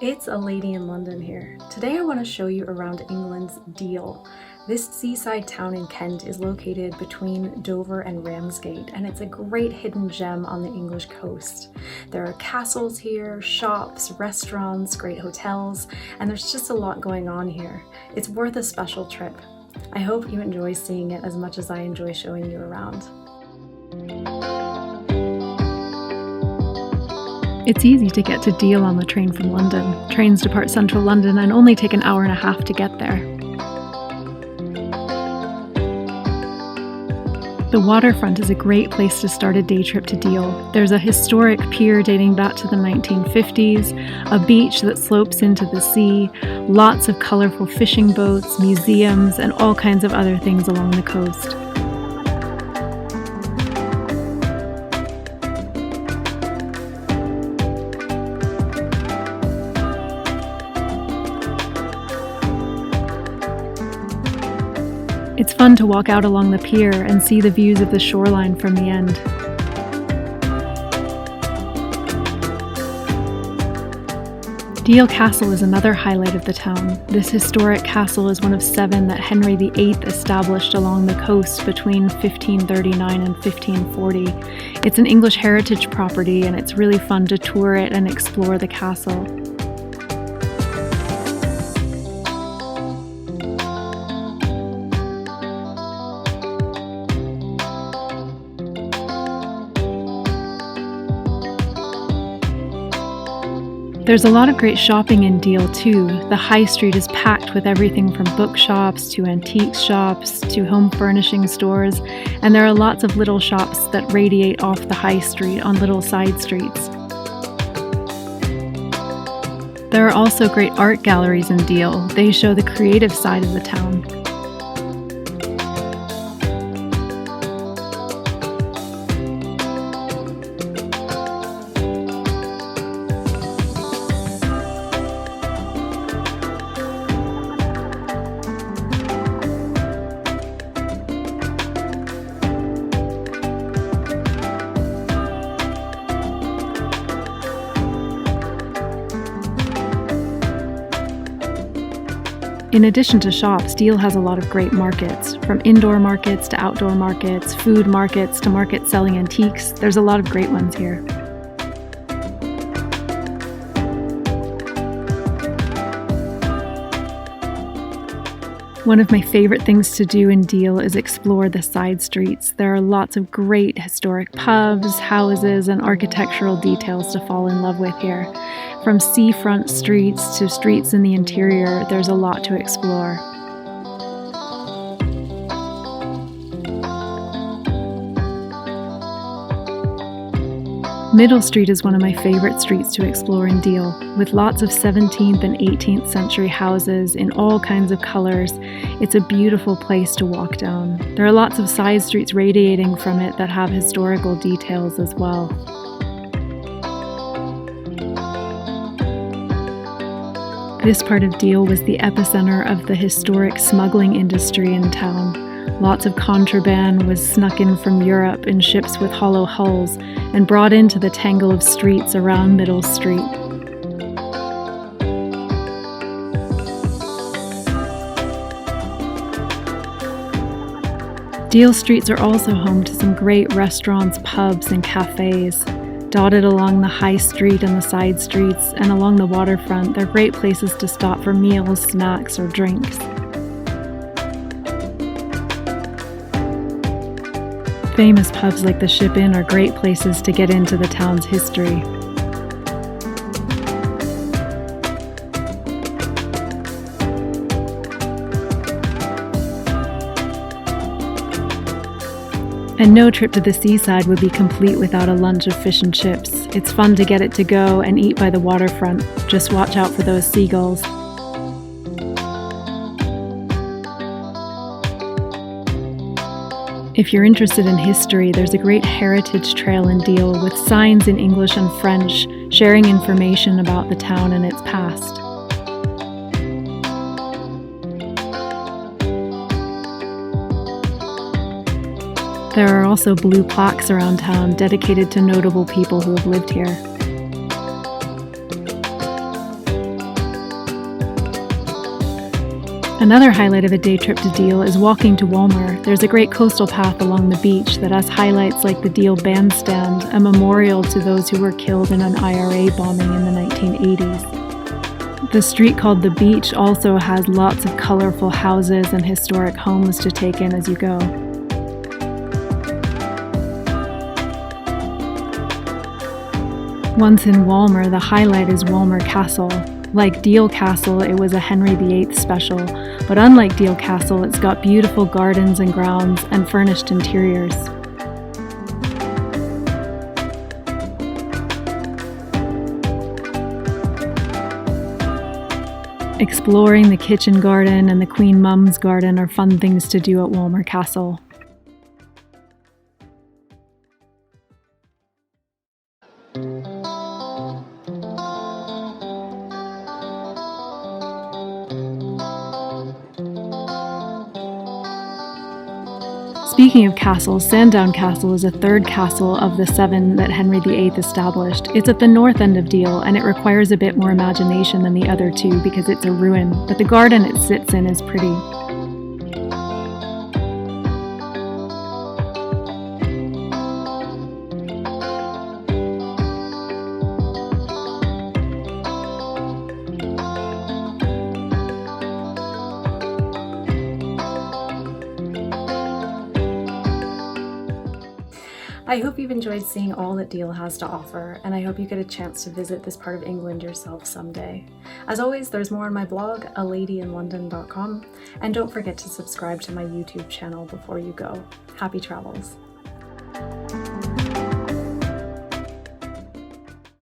It's a lady in London here. Today I want to show you around England's Deal. This seaside town in Kent is located between Dover and Ramsgate, and it's a great hidden gem on the English coast. There are castles here, shops, restaurants, great hotels, and there's just a lot going on here. It's worth a special trip. I hope you enjoy seeing it as much as I enjoy showing you around. It's easy to get to Deal on the train from London. Trains depart central London and only take an hour and a half to get there. The Waterfront is a great place to start a day trip to Deal. There's a historic pier dating back to the 1950s, a beach that slopes into the sea, lots of colorful fishing boats, museums, and all kinds of other things along the coast. It's fun to walk out along the pier and see the views of the shoreline from the end. Deal Castle is another highlight of the town. This historic castle is one of 7 that Henry VIII established along the coast between 1539 and 1540. It's an English heritage property, and it's really fun to tour it and explore the castle. There's a lot of great shopping in Deal too. The high street is packed with everything from bookshops to antique shops to home furnishing stores, and there are lots of little shops that radiate off the high street on little side streets. There are also great art galleries in Deal. They show the creative side of the town. In addition to shops, Deal has a lot of great markets. From indoor markets to outdoor markets, food markets to markets selling antiques, there's a lot of great ones here. One of my favorite things to do in Deal is explore the side streets. There are lots of great historic pubs, houses, and architectural details to fall in love with here. From seafront streets to streets in the interior, there's a lot to explore. Middle Street is one of my favorite streets to explore in Deal, with lots of 17th and 18th century houses in all kinds of colors. It's a beautiful place to walk down. There are lots of side streets radiating from it that have historical details as well. This part of Deal was the epicenter of the historic smuggling industry in town. Lots of contraband was snuck in from Europe in ships with hollow hulls and brought into the tangle of streets around Middle Street. Deal streets are also home to some great restaurants, pubs, and cafes. Dotted along the high street and the side streets and along the waterfront, they're great places to stop for meals, snacks, or drinks. Famous pubs like the Ship Inn are great places to get into the town's history. And no trip to the seaside would be complete without a lunch of fish and chips. It's fun to get it to go and eat by the waterfront. Just watch out for those seagulls. If you're interested in history, there's a great heritage trail in Deal with signs in English and French sharing information about the town and its past. There are also blue plaques around town dedicated to notable people who have lived here. Another highlight of a day trip to Deal is walking to Walmer. There's a great coastal path along the beach that has highlights like the Deal Bandstand, a memorial to those who were killed in an IRA bombing in the 1980s. The street called The Beach also has lots of colorful houses and historic homes to take in as you go. Once in Walmer, the highlight is Walmer Castle. Like Deal Castle, it was a Henry VIII special, but unlike Deal Castle, it's got beautiful gardens and grounds and furnished interiors. Exploring the kitchen garden and the Queen Mum's garden are fun things to do at Walmer Castle. Speaking of castles, Sandown Castle is a third castle of the 7 that Henry VIII established. It's at the north end of Deal, and it requires a bit more imagination than the other 2 because it's a ruin, but the garden it sits in is pretty. I hope you've enjoyed seeing all that Deal has to offer, and I hope you get a chance to visit this part of England yourself someday. As always, there's more on my blog, aladyinlondon.com, and don't forget to subscribe to my YouTube channel before you go. Happy travels!